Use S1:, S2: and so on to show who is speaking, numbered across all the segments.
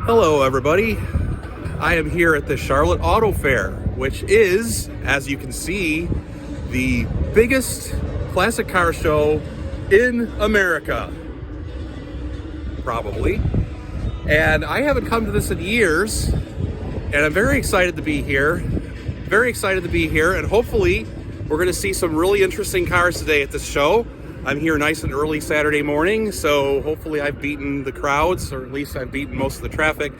S1: Hello everybody, I am here at the Charlotte Auto Fair, which is, as you can see, the biggest classic car show in America, probably. And I haven't come to this in years, and I'm very excited to be here. And hopefully we're going to see some really interesting cars today at this show. I'm here nice and early Saturday morning, so hopefully I've beaten the crowds, or at least I've beaten most of the traffic.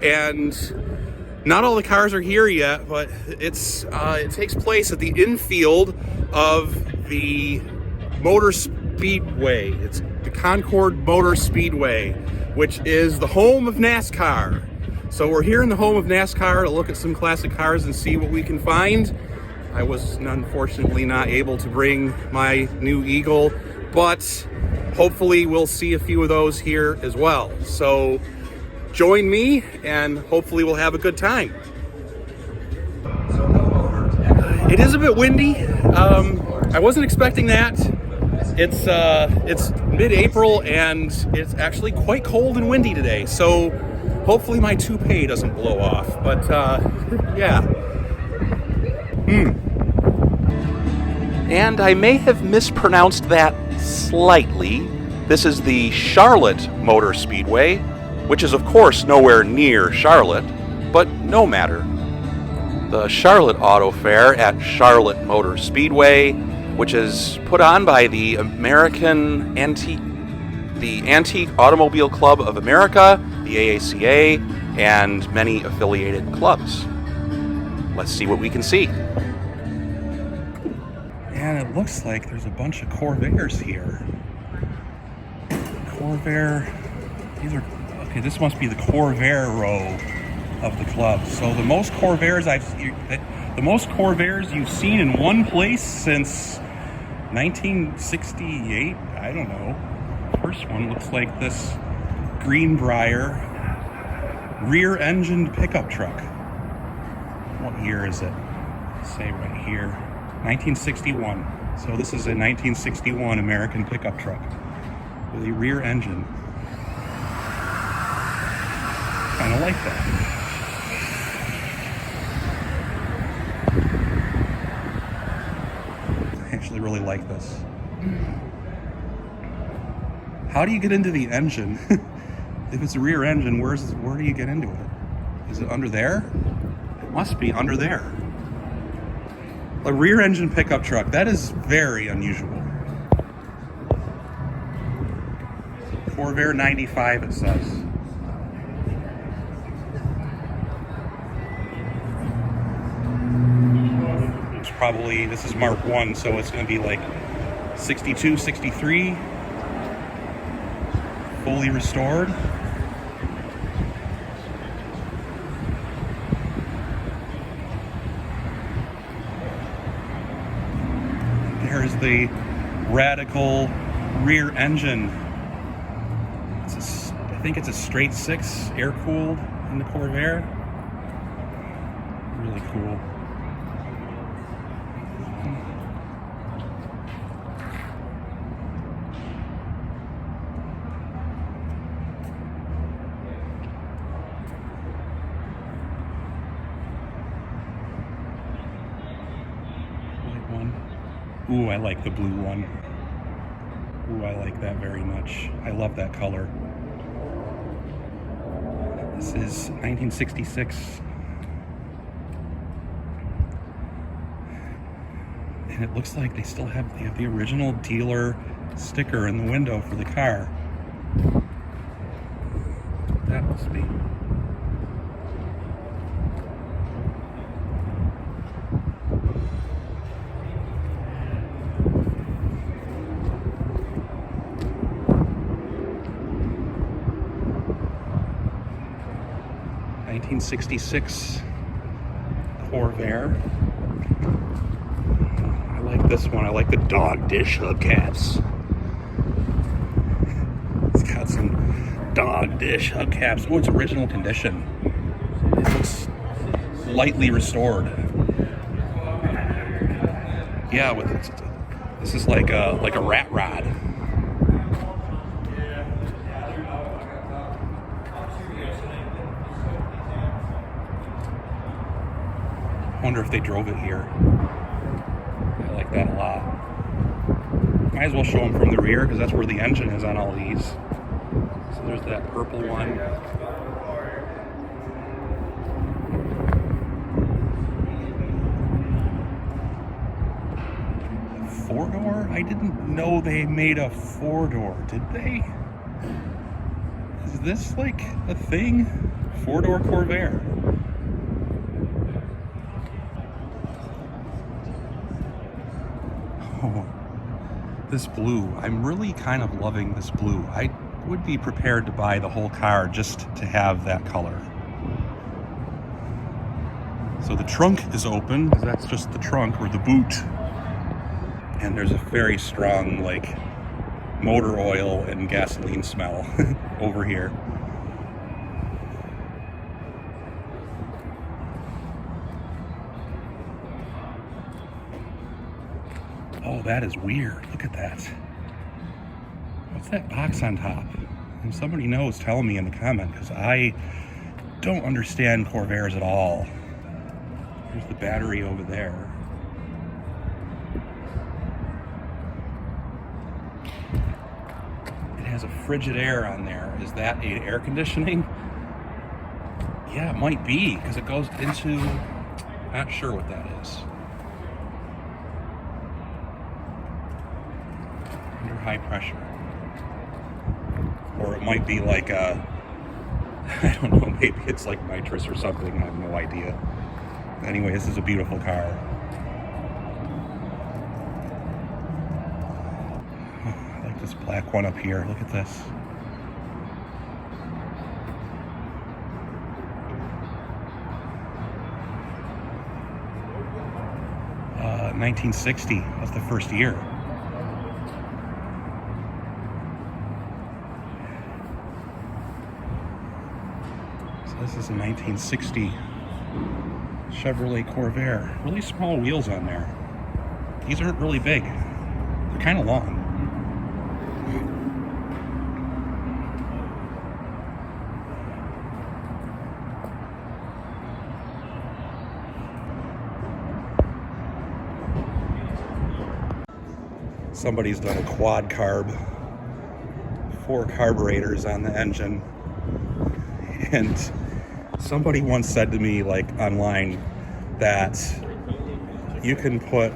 S1: And not all the cars are here yet, but it takes place at the infield of the Motor Speedway. It's the Concord Motor Speedway, which is the home of NASCAR. So we're here in the home of NASCAR to look at some classic cars and see what we can find. I was unfortunately not able to bring my new Eagle, but hopefully we'll see a few of those here as well. So join me and hopefully we'll have a good time. It is a bit windy. I wasn't expecting that. It's mid-April and it's actually quite cold and windy today. So hopefully my toupee doesn't blow off, but yeah. And I may have mispronounced that slightly. This is the Charlotte Motor Speedway, which is of course nowhere near Charlotte, but no matter. The Charlotte Auto Fair at Charlotte Motor Speedway, which is put on by the Antique Automobile Club of America, the AACA, and many affiliated clubs. Let's see what we can see. And it looks like there's a bunch of Corvairs here. Corvair, this must be the Corvair Row of the club. So the most Corvairs you've seen in one place since 1968, I don't know. First one looks like this Greenbrier rear-engined pickup truck. What year is it? Say right here, 1961. So this is a 1961 American pickup truck with a rear engine. Kind of like that. I actually really like this. How do you get into the engine? If it's a rear engine, where do you get into it? Is it under there? It must be under there. A rear engine pickup truck, that is very unusual. Corvair 95 it says. This is Mark 1, so it's going to be like 62, 63. Fully restored. There's the radical rear engine. I think it's a straight 6 air-cooled in the Corvair. Really cool. Ooh, I like the blue one. Ooh, I like that very much. I love that color. This is 1966. And it looks like they have the original dealer sticker in the window for the car. That must be. '66 Corvair. I like this one. I like the dog dish hubcaps. It's got some dog dish hubcaps. Oh, it's original condition. It looks lightly restored. Yeah, this is like a rat rod. Wonder if they drove it here. I like that a lot. Might as well show them from the rear because that's where the engine is on all these. So there's that purple one. Four-door? I didn't know they made a four-door, did they? Is this like a thing? Four-door Corvair. Oh, this blue. I'm really kind of loving this blue. I would be prepared to buy the whole car just to have that color. So the trunk is open. That's just the trunk or the boot. And there's a very strong, like, motor oil and gasoline smell over here. Oh, that is weird. Look at that. What's that box on top? If somebody knows, tell me in the comment, because I don't understand Corvairs at all. There's the battery over there. Has a Frigidaire on there. Is that a air conditioning? Yeah, it might be because it goes into, not sure what that is. Under high pressure. Or it might be like a, I don't know, maybe it's like nitrous or something. I have no idea. Anyway, this is a beautiful car. This black one up here. Look at this. Uh, 1960. That's the first year. So this is a 1960 Chevrolet Corvair. Really small wheels on there. These aren't really big. They're kind of long. Somebody's done a quad carb, 4 carburetors on the engine, and somebody once said to me, like, online, that you can put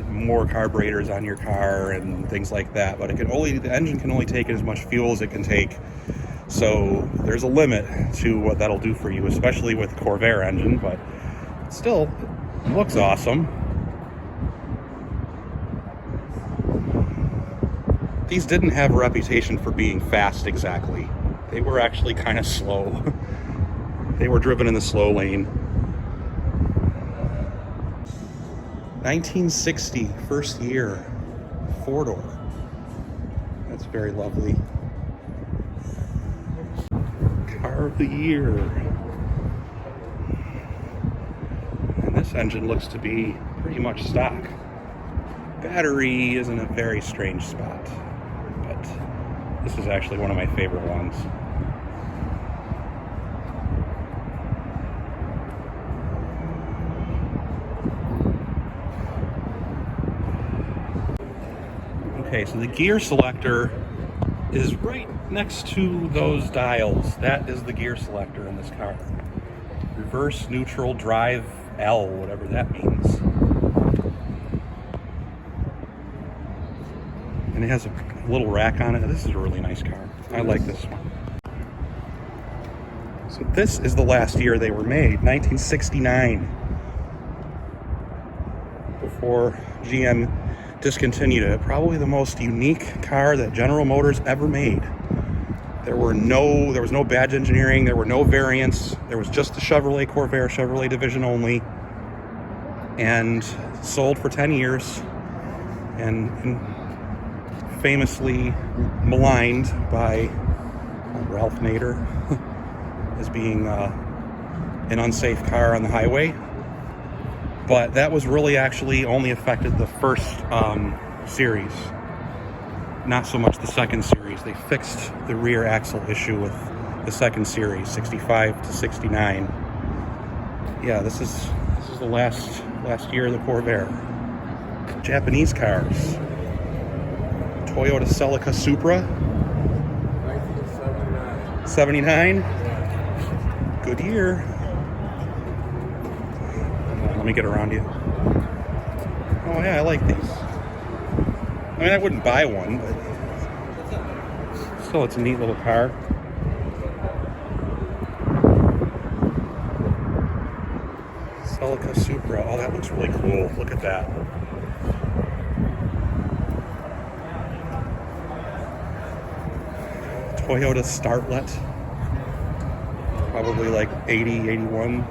S1: more carburetors on your car and things like that, but the engine can only take as much fuel as it can take. So there's a limit to what that'll do for you, especially with the Corvair engine, but still, it looks awesome. These didn't have a reputation for being fast exactly. They were actually kind of slow. They were driven in the slow lane. 1960, first year, 4-door. That's very lovely. Car of the year. And this engine looks to be pretty much stock. Battery is in a very strange spot. This is actually one of my favorite ones. Okay, so the gear selector is right next to those dials. That is the gear selector in this car. Reverse, neutral, drive, L, whatever that means. And it has a little rack on it. This is a really nice car. I like this one. So this is the last year they were made, 1969. Before GM discontinued it. Probably the most unique car that General Motors ever made. There was no badge engineering, there were no variants. There was just the Chevrolet Corvair, Chevrolet division only. And sold for 10 years. And famously maligned by Ralph Nader as being an unsafe car on the highway. But that was really actually only affected the first series, not so much the second series. They fixed the rear axle issue with the second series, 65 to 69. Yeah, this is the last year of the Corvair. Japanese cars. Toyota Celica Supra.
S2: 1979.
S1: 79. Good year. Let me get around you. Oh yeah, I like these. I mean, I wouldn't buy one, but still, it's a neat little car. Celica Supra. Oh, that looks really cool. Look at that. Toyota Starlet. Probably like 80, 81.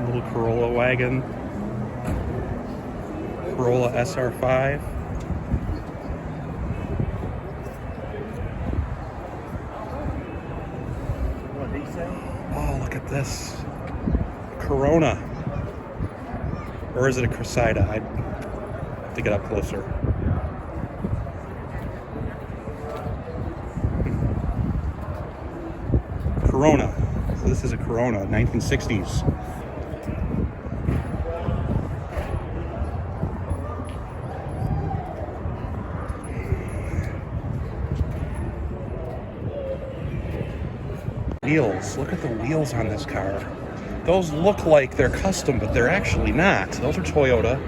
S1: Little Corolla wagon. Corolla SR5.
S2: What did he say?
S1: Oh, look at this. Corona. Or is it a Cressida? I have to get up closer. Corona. So this is a Corona, 1960s. Wheels. Look at the wheels on this car. Those look like they're custom, but they're actually not. Those are Toyota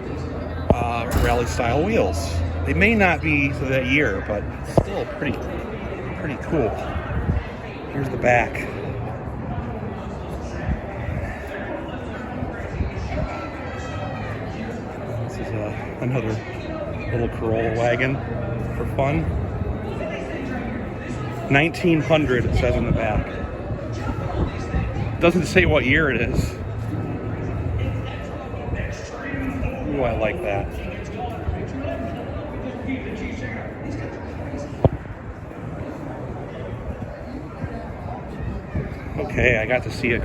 S1: rally style wheels. They may not be for that year, but still pretty cool. Here's the back. This is another little Corolla wagon for fun. 1900 it says in the back. Doesn't say what year it is. Ooh, I like that. Okay, I got to see a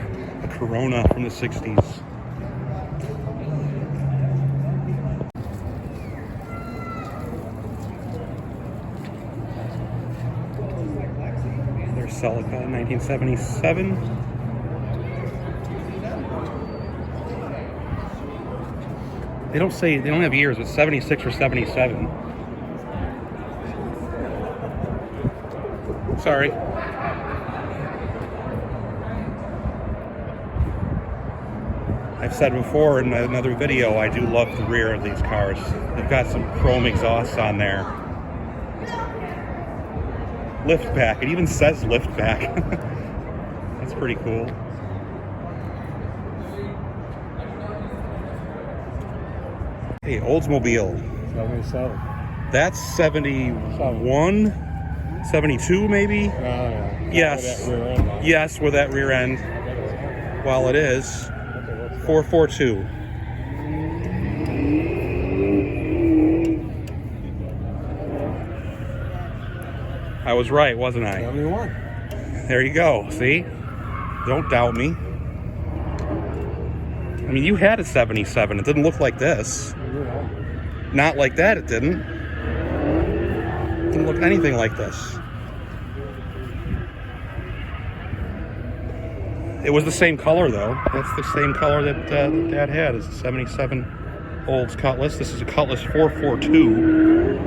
S1: Corona from the 60s. There's Celica, 1977. They don't say, they don't have years, but 76 or 77. Sorry. I've said before in another video, I do love the rear of these cars. They've got some chrome exhausts on there. Lift back, it even says lift back. That's pretty cool. Hey, Oldsmobile.
S2: 77.
S1: That's 71, 72 maybe?
S2: Yeah.
S1: Yes.
S2: With that rear end on it.
S1: Yes, with that rear end. While it is 442. I was right, wasn't I?
S2: 71.
S1: There you go. See? Don't doubt me. I mean, you had a 77. It didn't look like this.
S2: Yeah.
S1: Not like that, it didn't. It didn't look anything like this. It was the same color, though. That's the same color that Dad had, is a 77 Olds Cutlass. This is a Cutlass 442.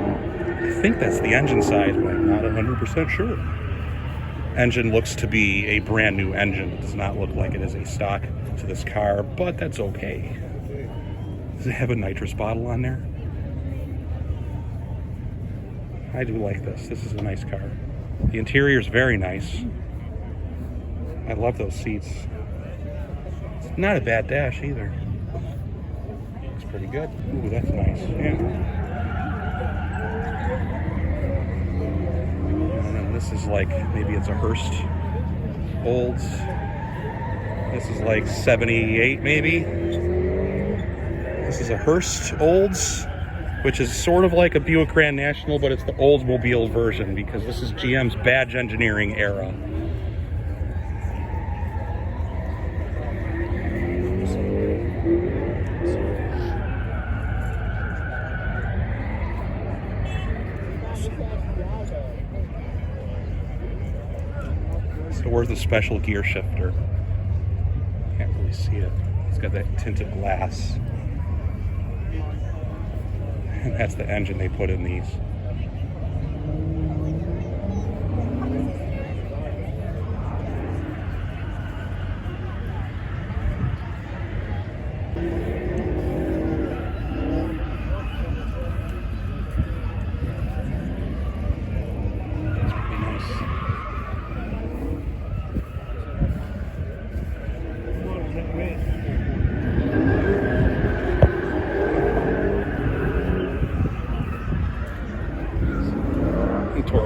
S1: I think that's the engine size, but I'm not 100% sure. Engine looks to be a brand new engine. It does not look like it is a stock to this car, but that's okay. Does it have a nitrous bottle on there? I do like this. This is a nice car. The interior is very nice. I love those seats. It's not a bad dash either. Looks pretty good. Ooh, that's nice. Yeah. And this is like, maybe it's a Hearst Olds. This is like 78 maybe. This is a Hearst Olds, which is sort of like a Buick Grand National, but it's the Oldsmobile version because this is GM's badge engineering era. So where's the special gear shifter? Can't really really see it. It's got that tinted glass. And that's the engine they put in these.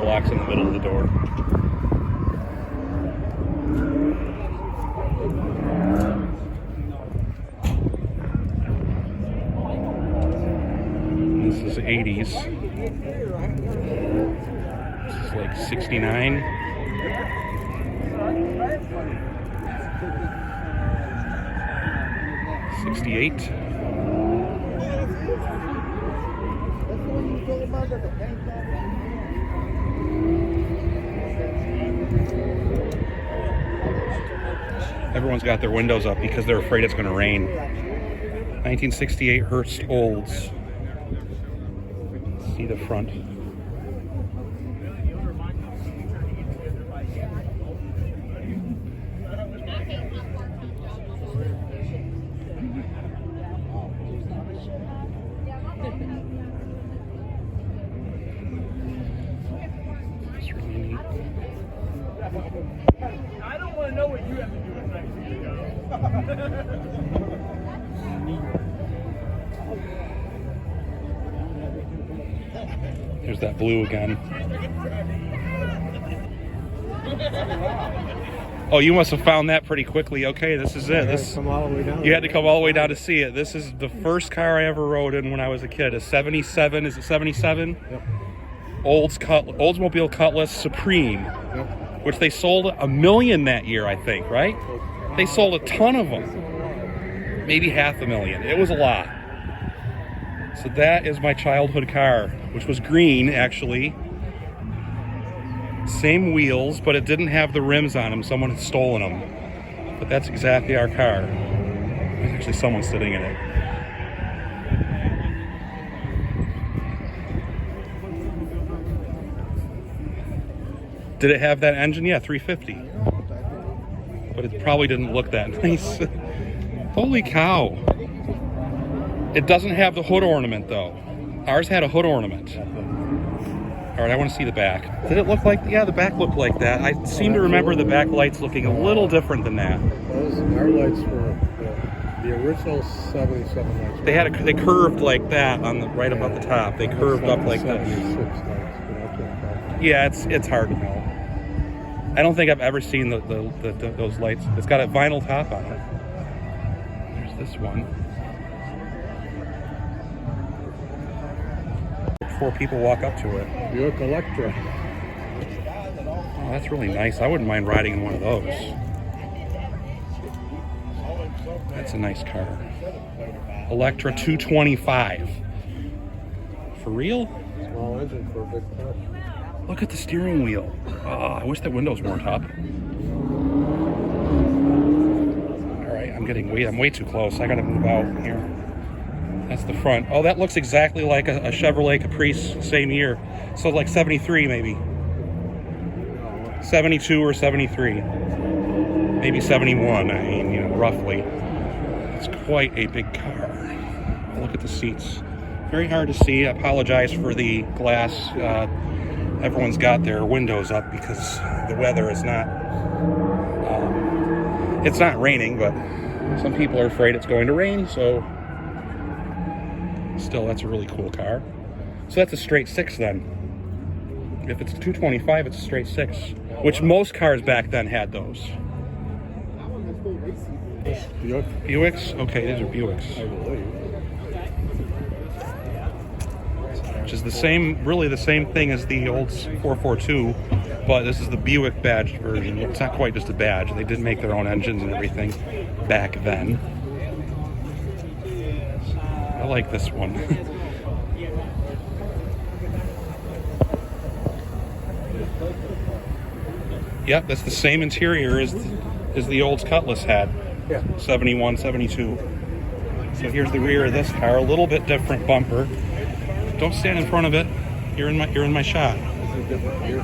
S1: Locks in the middle of the door. This is 80s. This is like 69. '68. Everyone's got their windows up because they're afraid it's going to rain. 1968 Hurst Olds. See the front. It's really neat.
S3: I don't want to know what you have to do with that.
S1: There's that blue again. Oh, you must have found that pretty quickly. Okay, this is it. This
S2: Come all the way down.
S1: you had to come all the way down to see it. This is the first car I ever rode in when I was a kid. A 77. Is it 77?
S2: Yep.
S1: Oldsmobile Cutlass Supreme.
S2: Yep.
S1: Which they sold 1 million that year, I think, right? They sold a ton of them. Maybe 500,000. It was a lot. So that is my childhood car, which was green, actually. Same wheels, but it didn't have the rims on them. Someone had stolen them. But that's exactly our car. There's actually someone sitting in it. Did it have that engine? Yeah, 350. But it probably didn't look that nice. Holy cow. It doesn't have the hood ornament, though. Ours had a hood ornament. All right, I want to see the back. Did it look like... Yeah, the back looked like that. I seem to remember the back lights looking a little different than that.
S2: Our lights were the original 77 lights.
S1: They curved like that on the right above the top. They curved up like this. Yeah, it's hard to know. I don't think I've ever seen those lights. It's got a vinyl top on it. There's this one. 4 people walk up to it.
S2: Buick Electra.
S1: Oh, that's really nice. I wouldn't mind riding in one of those. That's a nice car. Electra 225. For real?
S2: Small engine for a big car.
S1: Look at the steering wheel. Oh, I wish the windows weren't up. All right, I'm way too close. I gotta move out here. That's the front. Oh, that looks exactly like a Chevrolet Caprice, same year. So like 73 maybe. 72 or 73. Maybe 71, I mean, you know, roughly. It's quite a big car. Look at the seats. Very hard to see. I apologize for the glass. Everyone's got their windows up because the weather is not, it's not raining, but some people are afraid it's going to rain, so still, that's a really cool car. So that's a straight 6 then. If it's 225, it's a straight 6, which most cars back then had those.
S2: Buick.
S1: Buicks? Okay, these are Buicks.
S2: I believe.
S1: Which is the same, really the same thing as the old 442, but this is the Buick badged version. It's not quite just a badge. They did make their own engines and everything back then. I like this one. Yep, that's the same interior as the old Cutlass had.
S2: Yeah.
S1: 71, 72. So here's the rear of this car, a little bit different bumper. Don't stand in front of it. You're in my shot.
S2: This is a different gear.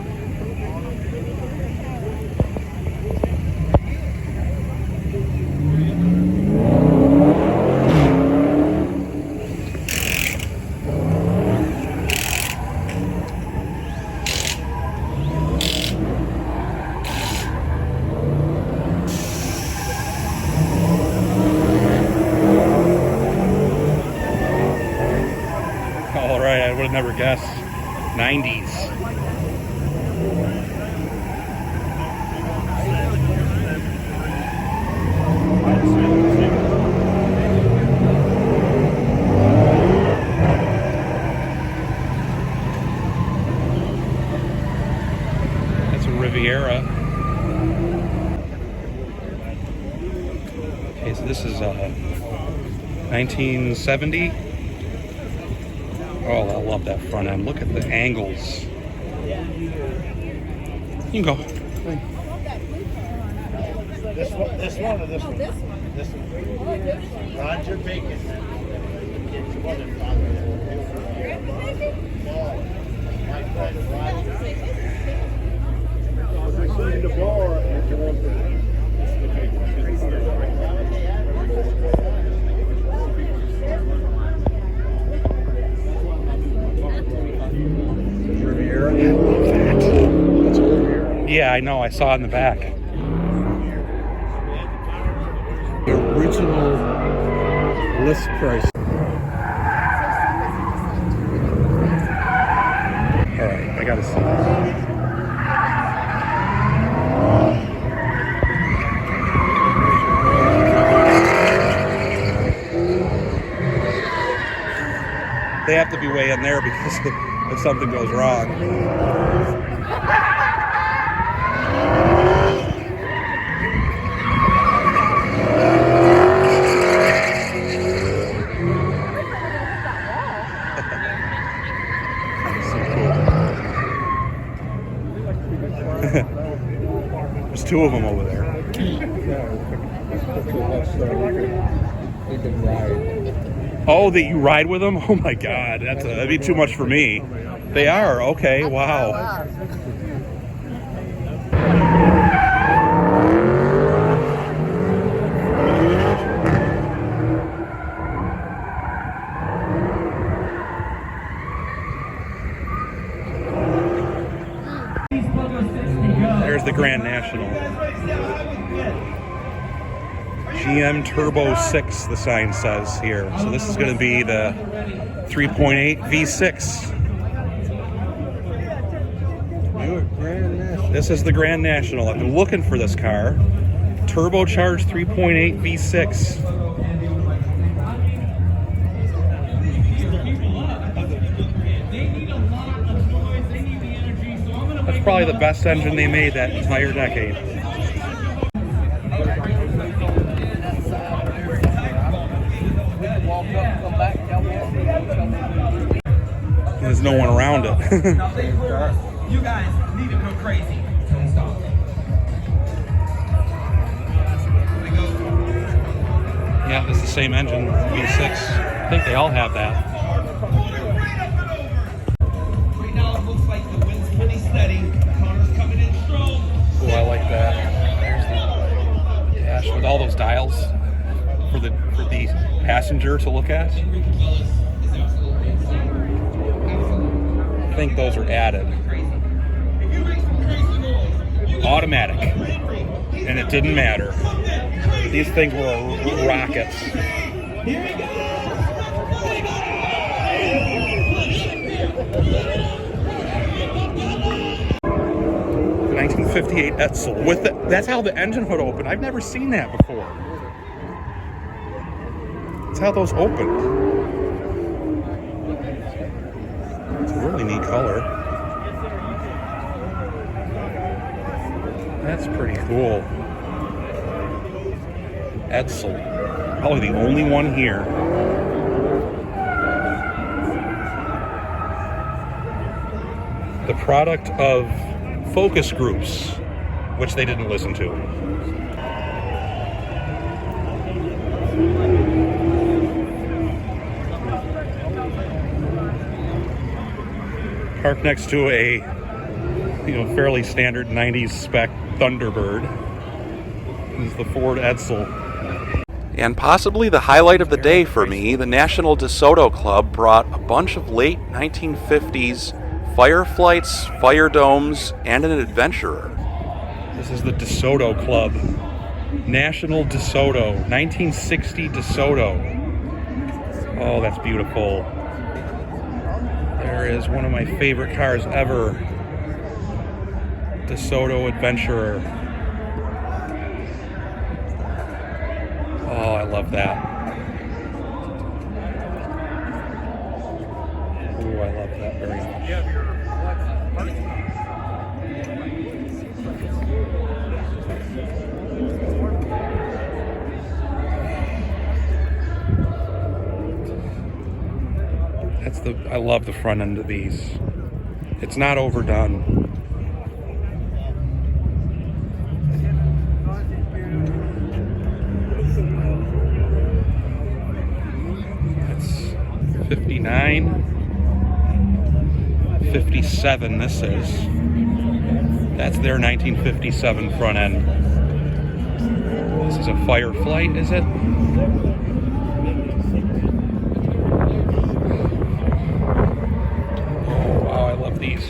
S1: All right, I would have never guessed. 90s. That's a Riviera. Okay, so this is 1970. Oh, I love that front end. Look at the angles. You can go.
S4: This one or this one? This one. Roger Bacon. It's one of my friend Roger. The bar and you want
S2: Riviera. I love that. That's a Riviera.
S1: Yeah, I know. I saw it in the back.
S2: The original list price.
S1: All right, I gotta see this. They have to be way in there because if something goes wrong. There's two of them over there.
S2: You can ride.
S1: Oh, that you ride with them? Oh my God, that'd be too much for me. They are, okay, wow. There's the Grand National. GM Turbo 6, the sign says here. So this is going to be the 3.8 V6.
S2: Buick Grand National.
S1: This is the Grand National. I've been looking for this car. Turbocharged 3.8 V6. That's probably the best engine they made that entire decade. There's no one around it.
S5: You guys need to go crazy.
S1: Yeah, it's the same engine, V6. I think they all have that.
S5: Right now it looks like the wind's pretty steady. Connor's coming in strong.
S1: Oh, I like that. There's the dash with all those dials for the passenger to look at. I think those are added. Automatic. And it didn't matter. These things were rockets. The 1958 Edsel with that's how the engine hood opened. I've never seen that before. That's how those opened. It's a really neat color. That's pretty cool. Edsel. Probably the only one here. The product of focus groups, which they didn't listen to. Parked next to a, fairly standard 90s spec Thunderbird. This is the Ford Edsel. And possibly the highlight of the day for me, the National DeSoto Club brought a bunch of late 1950s fireflights, fire domes, and an adventurer. This is the DeSoto Club. National DeSoto, 1960 DeSoto. Oh, that's beautiful. There is one of my favorite cars ever. DeSoto Adventurer. Oh, I love that. Ooh, I love that very much. I love the front end of these. It's not overdone. That's 59, 57 this is. That's their 1957 front end. This is a Fireflight, is it? These.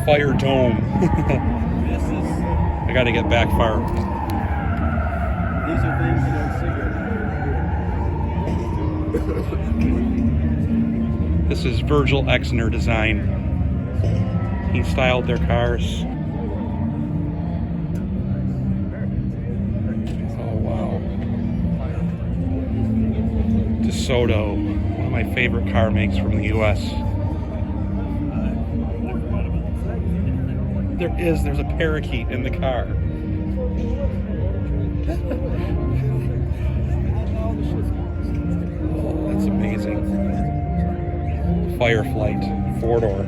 S1: Fire dome. I got to get back far.
S4: These are things you don't see.
S1: This is Virgil Exner design. He styled their cars. Oh wow. DeSoto, one of my favorite car makes from the US. There's a parakeet in the car. Oh, that's amazing. Fireflight, 4-door.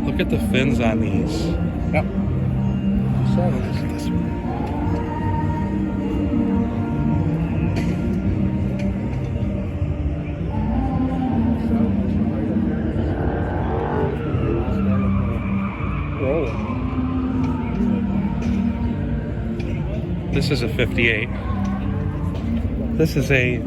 S1: Look at the fins on these.
S2: Yep. So
S1: This one. This is a 58. This is a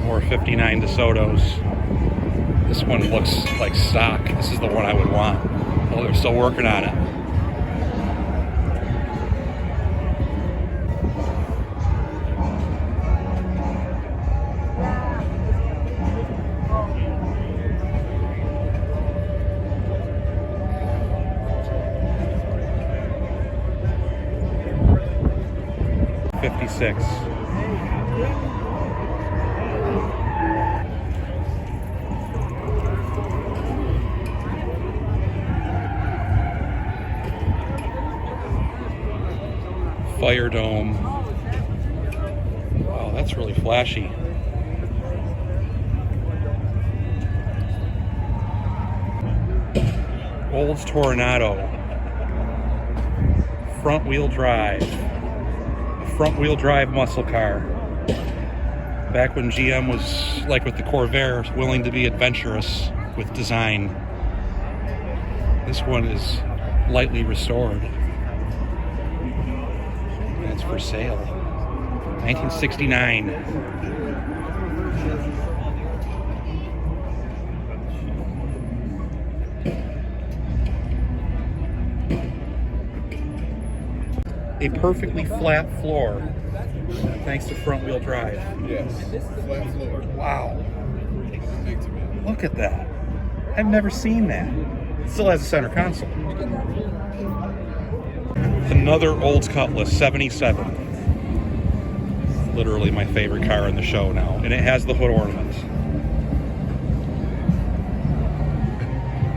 S1: More 59 DeSotos. This one looks like stock. This is the one I would want. Oh, they're still working on it. '56. fire dome. Wow, that's really flashy. Olds Tornado. Front wheel drive. A front wheel drive muscle car. Back when GM was, like with the Corvair, willing to be adventurous with design. This one is lightly restored. And it's for sale. 1969. A perfectly flat floor, thanks to front wheel drive.
S2: Yes. Flat floor.
S1: Wow. Look at that. I've never seen that. It still has a center console. Another Olds Cutlass, 77. Literally my favorite car in the show now. And it has the hood ornament.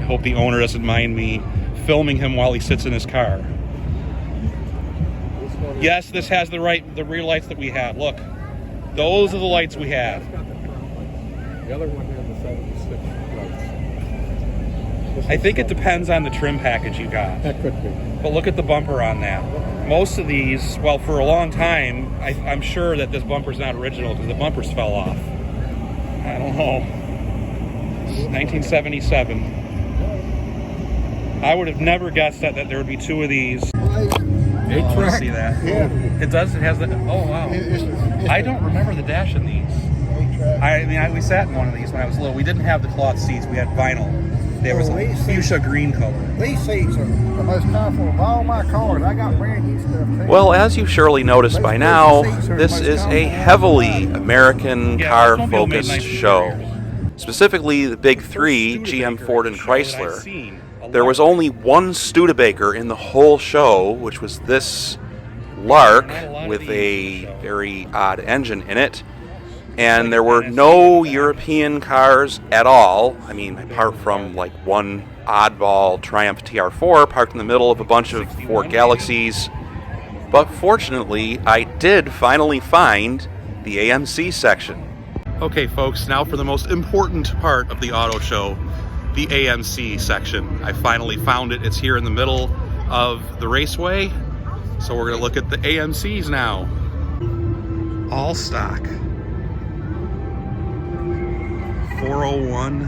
S1: I hope the owner doesn't mind me filming him while he sits in his car. Yes, this has the rear lights that we have. Look, those are the lights we have.
S2: The other one has the 76 lights.
S1: I think it depends on the trim package you got.
S2: That could be.
S1: But look at the bumper on that. Most of these, well, for a long time, I'm sure that this bumper's not original because the bumpers fell off. I don't know. 1977. I would have never guessed that there would be two of these.
S2: Eight
S1: I
S2: track.
S1: see that.
S2: Yeah.
S1: It does. It has the. Oh wow. I don't remember the dash in these. I mean, we sat in one of these when I was little. We didn't have the cloth seats. We had vinyl. There was a fuchsia green color.
S6: These seats are the most comfortable of all my cars. I got brand new stuff too.
S7: Well, as you've surely noticed by now, this is a heavily American car-focused show. Specifically, the big three, GM, Ford, and Chrysler. There was only one Studebaker in the whole show, which was this Lark with a very odd engine in it. And there were no European cars at all. I mean, apart from like one oddball Triumph TR4 parked in the middle of a bunch of Ford Galaxies. But fortunately, I did finally find the AMC section.
S1: Okay, folks, now for the most important part of the auto show, the AMC section. I finally found it. It's here in the middle of the raceway. So we're going to look at the AMCs now. All stock. 401.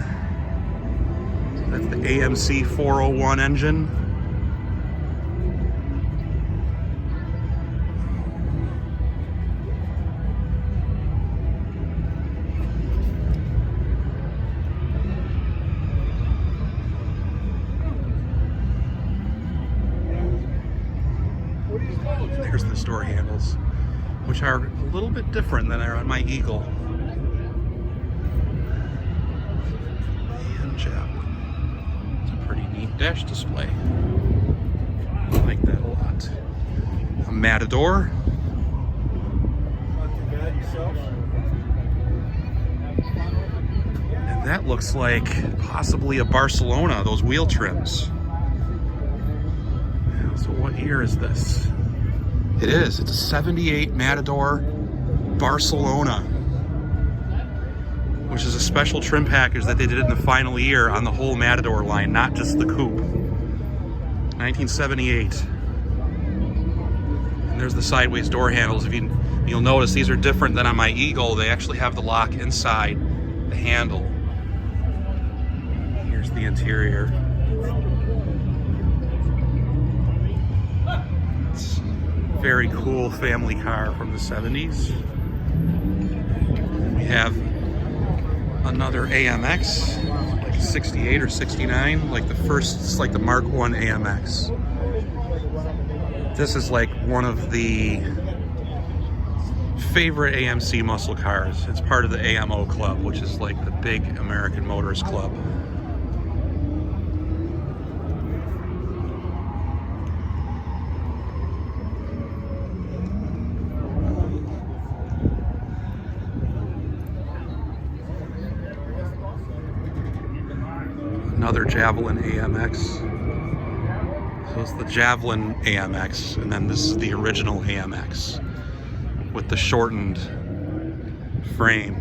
S1: That's the AMC 401 engine. There's the door handles, which are a little bit different than are on my Eagle. And Jap. It's a pretty neat dash display. I like that a lot. A Matador. And that looks like possibly a Barcelona, those wheel trims. So what year is this? It is. It's a 78 Matador Barcelona, which is a special trim package that they did in the final year on the whole Matador line, not just the coupe. 1978. And there's the sideways door handles. You'll notice these are different than on my Eagle. They actually have the lock inside the handle. Here's the interior. Very cool family car from the 70s. We have another AMX, like a 68 or 69, like the first, it's like the Mark 1 AMX. This is like one of the favorite AMC muscle cars. It's part of the AMO club, which is like the big American Motors Club. Another Javelin AMX. So
S7: was the Javelin AMX, and then this is the original AMX with the shortened frame.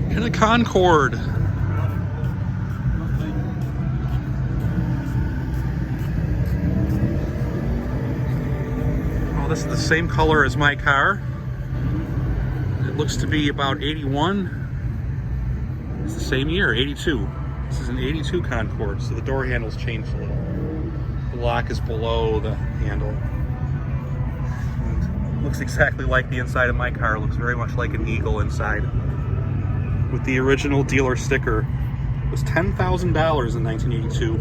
S7: And a Concord. Oh, this is the same color as my car. It looks to be about 81. It's the same year, 82. This is an 82 Concord, so the door handle's changed a little. The lock is below the handle. And looks exactly like the inside of my car. It looks very much like an Eagle inside. With the original dealer sticker. It was $10,000 in 1982.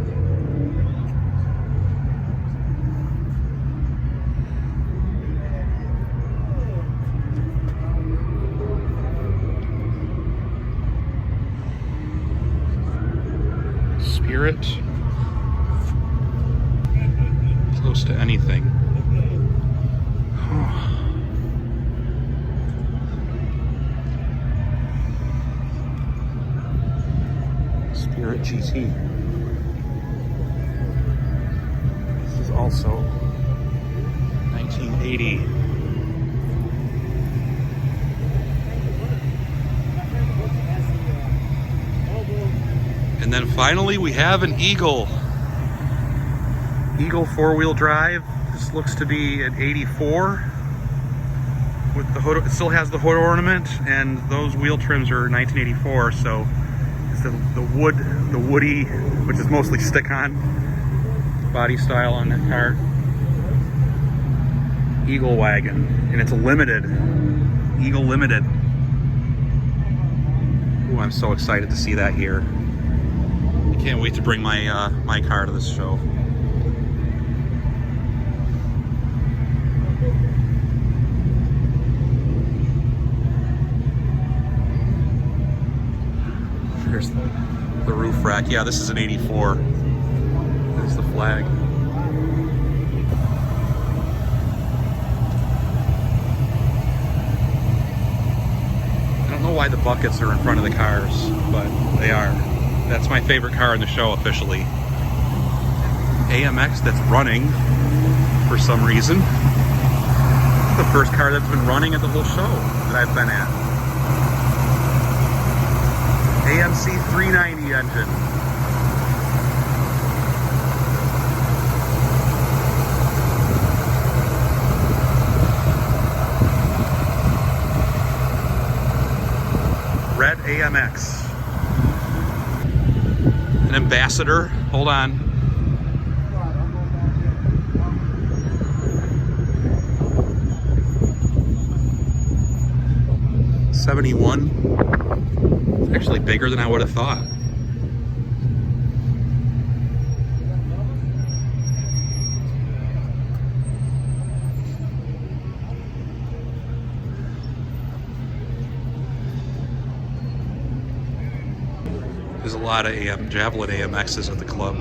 S7: Spirit, close to anything. Spirit GT. This is also 1980. And then finally we have an Eagle. Eagle four-wheel drive. This looks to be an 84 with the hood. It still has the hood ornament, and those wheel trims are 1984. So it's the woody, which is mostly stick-on body style on that car. Eagle wagon, and it's a limited. Eagle limited. Ooh, I'm so excited to see that here. Can't wait to bring my my car to this show. Here's the roof rack. Yeah, this is an 84. There's the flag. I don't know why the buckets are in front of the cars, but they are. That's my favorite car in the show officially. AMX that's running for some reason. It's the first car that's been running at the whole show that I've been at. AMC 390 engine. Red AMX. An Ambassador, hold on. '71. It's actually bigger than I would have thought. There's a lot of Javelin AMXs at the club.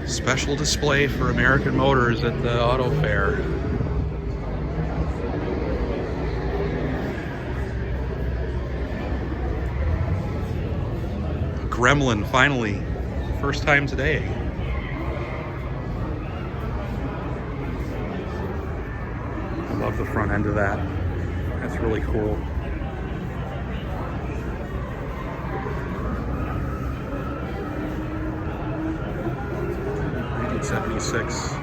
S7: Special display for American Motors at the auto fair. Gremlin, finally. First time today. I love the front end of that. That's really cool. 76.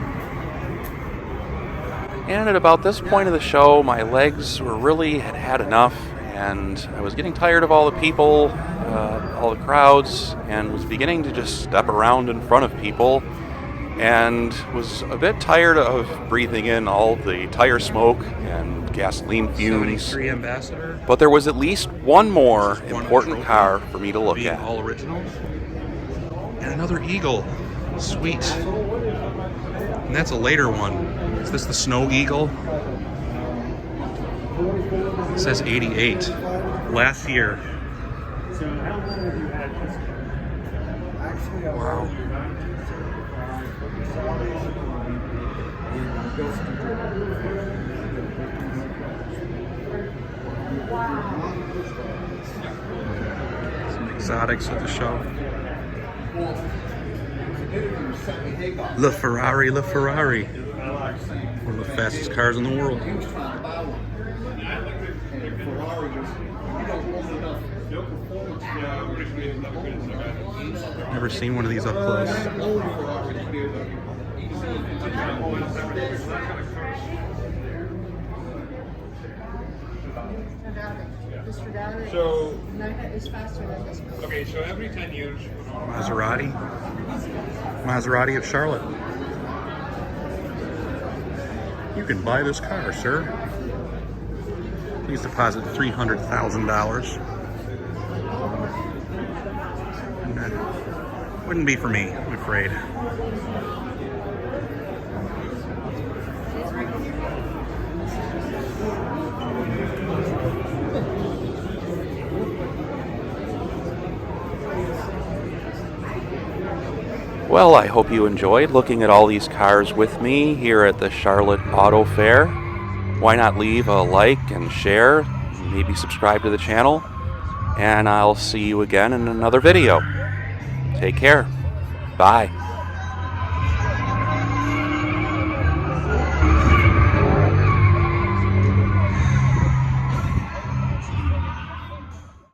S7: And at about this point of the show, my legs were really had enough, and I was getting tired of all the people, all the crowds, and was beginning to just step around in front of people, and was a bit tired of breathing in all the tire smoke and gasoline fumes. 73 Ambassador. But there was at least one more important car for me to look at. All originals. And another Eagle. Sweet. And that's a later one. Is this the Snow Eagle? It says 88. Last year. Wow. Some exotics at the show.
S1: LaFerrari. One of the fastest cars in the world. Never seen one of these up close.
S3: So,
S8: It's faster than this one.
S3: okay, so every 10 years,
S1: Maserati of Charlotte. You can buy this car, sir. Please deposit $300,000. Wouldn't be for me, I'm afraid.
S7: Well, I hope you enjoyed looking at all these cars with me here at the Charlotte Auto Fair. Why not leave a like and share, maybe subscribe to the channel, and I'll see you again in another video. Take care. Bye.